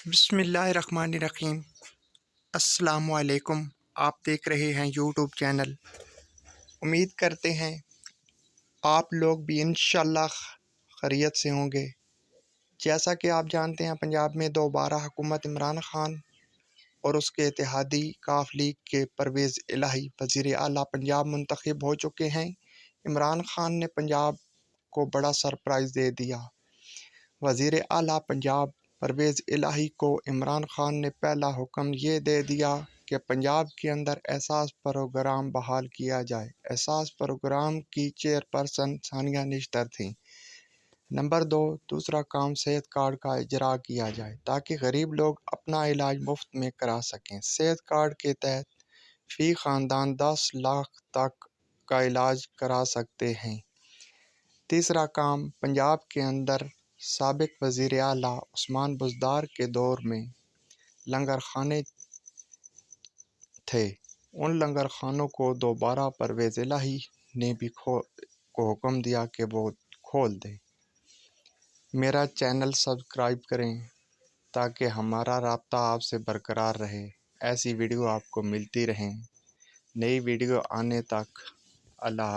बिस्मिल्लाहिर्रहमानिर्रहीम। अस्सलामुअलैकुम। आप देख रहे हैं यूट्यूब चैनल। उम्मीद करते हैं आप लोग भी इंशाअल्लाह खैरियत से होंगे। जैसा कि आप जानते हैं, पंजाब में दोबारा हुकूमत इमरान खान और उसके इत्तेहादी काफ लीग के परवेज़ इलाही वज़ीर आला पंजाब मुंतखब हो चुके हैं। इमरान खान ने पंजाब को बड़ा सरप्राइज़ दे दिया। वज़ीर आला पंजाब परवेज़ इलाही को इमरान खान ने पहला हुक्म ये दे दिया कि पंजाब के अंदर एहसास प्रोग्राम बहाल किया जाए। एहसास प्रोग्राम की चेयरपर्सन सानिया निश्तर थी। नंबर 2, दूसरा काम सेहत कार्ड का इजरा किया जाए ताकि गरीब लोग अपना इलाज मुफ्त में करा सकें। सेहत कार्ड के तहत फ़ी ख़ानदान 10 लाख तक का इलाज करा सकते हैं। तीसरा काम, पंजाब के अंदर साबिक वज़ीर आला उस्मान बुज़दार के दौर में लंगर खाने थे। उन लंगर खानों को दोबारा परवेज़ इलाही ने भी को हुक्म दिया कि वो खोल दें। मेरा चैनल सब्सक्राइब करें ताकि हमारा राब्ता आपसे बरकरार रहे। ऐसी वीडियो आपको मिलती रहें। नई वीडियो आने तक अल्लाह।